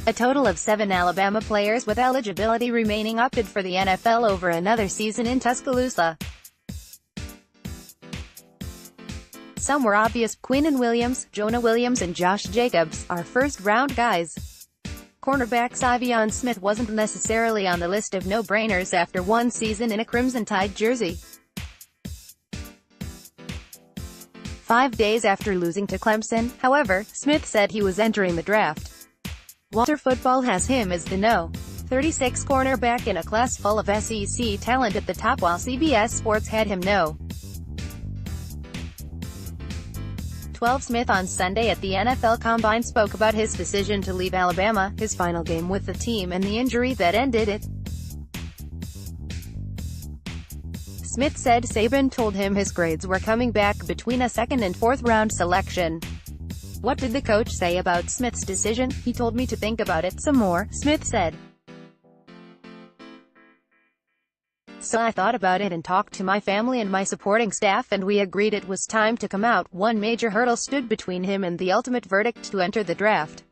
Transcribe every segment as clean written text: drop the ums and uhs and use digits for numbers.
A total of 7 Alabama players with eligibility remaining opted for the NFL over another season in Tuscaloosa. Some were obvious: Quinnen Williams, Jonah Williams and Josh Jacobs are first-round guys. Cornerback Saivion Smith wasn't necessarily on the list of no-brainers after one season in a Crimson Tide jersey. 5 days after losing to Clemson, however, Smith said he was entering the draft. Walter Football has him as the No. 36 cornerback in a class full of SEC talent at the top, while CBS Sports had him No. 12. Smith on Sunday at the NFL Combine spoke about his decision to leave Alabama, his final game with the team and the injury that ended it. Smith said Saban told him his grades were coming back between a second and fourth round selection. What did the coach say about Smith's decision? He told me to think about it some more, Smith said. So I thought about it and talked to my family and my supporting staff, and we agreed it was time to come out. One major hurdle stood between him and the ultimate verdict to enter the draft.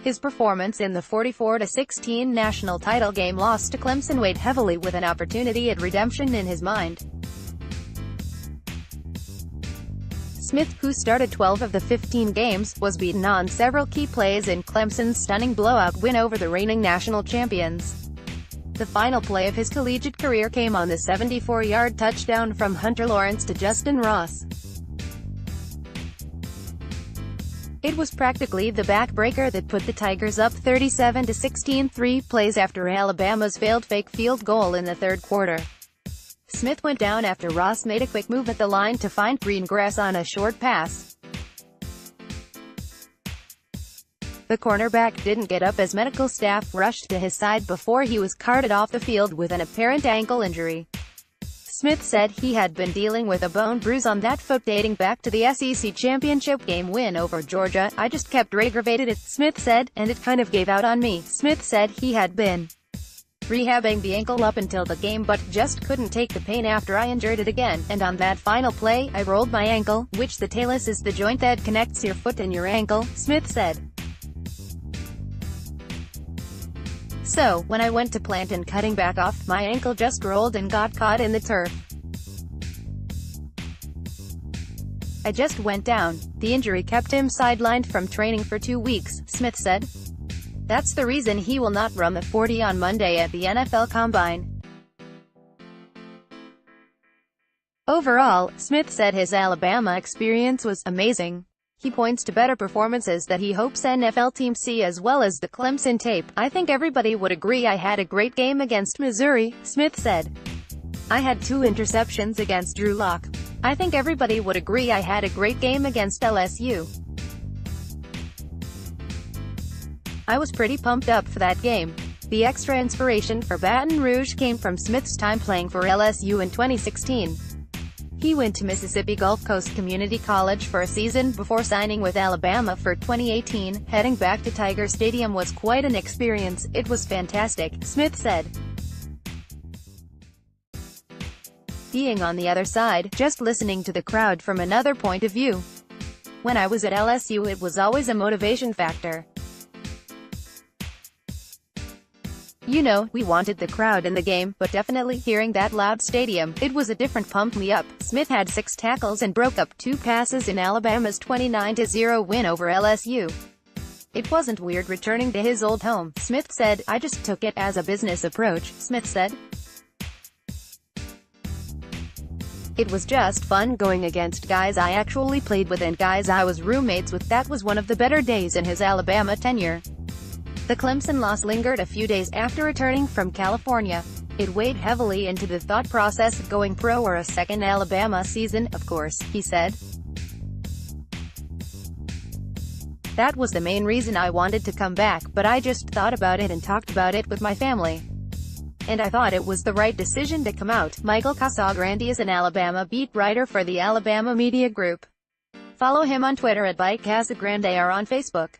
His performance in the 44-16 national title game loss to Clemson weighed heavily, with an opportunity at redemption in his mind. Smith, who started 12 of the 15 games, was beaten on several key plays in Clemson's stunning blowout win over the reigning national champions. The final play of his collegiate career came on the 74-yard touchdown from Hunter Lawrence to Justin Ross. It was practically the backbreaker that put the Tigers up 37-16 3 plays after Alabama's failed fake field goal in the third quarter. Smith went down after Ross made a quick move at the line to find green grass on a short pass. The cornerback didn't get up as medical staff rushed to his side before he was carted off the field with an apparent ankle injury. Smith said he had been dealing with a bone bruise on that foot dating back to the SEC championship game win over Georgia. I just kept aggravated it, Smith said, and it kind of gave out on me. Smith said he had been rehabbing the ankle up until the game but just couldn't take the pain after I injured it again, and on that final play, I rolled my ankle, which the talus is the joint that connects your foot and your ankle, Smith said. So, when I went to plant and cutting back off, my ankle just rolled and got caught in the turf. I just went down. The injury kept him sidelined from training for 2 weeks, Smith said. That's the reason he will not run the 40 on Monday at the NFL Combine. Overall, Smith said his Alabama experience was amazing. He points to better performances that he hopes NFL teams see as well as the Clemson tape. I think everybody would agree I had a great game against Missouri, Smith said. I had 2 interceptions against Drew Lock. I think everybody would agree I had a great game against LSU. I was pretty pumped up for that game. The extra inspiration for Baton Rouge came from Smith's time playing for LSU in 2016. He went to Mississippi Gulf Coast Community College for a season before signing with Alabama for 2018. Heading back to Tiger Stadium was quite an experience. It was fantastic, Smith said. Being on the other side, just listening to the crowd from another point of view. When I was at LSU, it was always a motivation factor. You know, we wanted the crowd in the game, but definitely hearing that loud stadium, it was a different pump me up. Smith had 6 tackles and broke up 2 passes in Alabama's 29-0 win over LSU. It wasn't weird returning to his old home, Smith said. I just took it as a business approach, Smith said. It was just fun going against guys I actually played with and guys I was roommates with. That was one of the better days in his Alabama tenure. The Clemson loss lingered a few days after returning from California. It weighed heavily into the thought process of going pro or a second Alabama season, of course, he said. That was the main reason I wanted to come back, but I just thought about it and talked about it with my family. And I thought it was the right decision to come out. Michael Casagrande is an Alabama beat writer for the Alabama Media Group. Follow him on Twitter at @CasaGrande or on Facebook.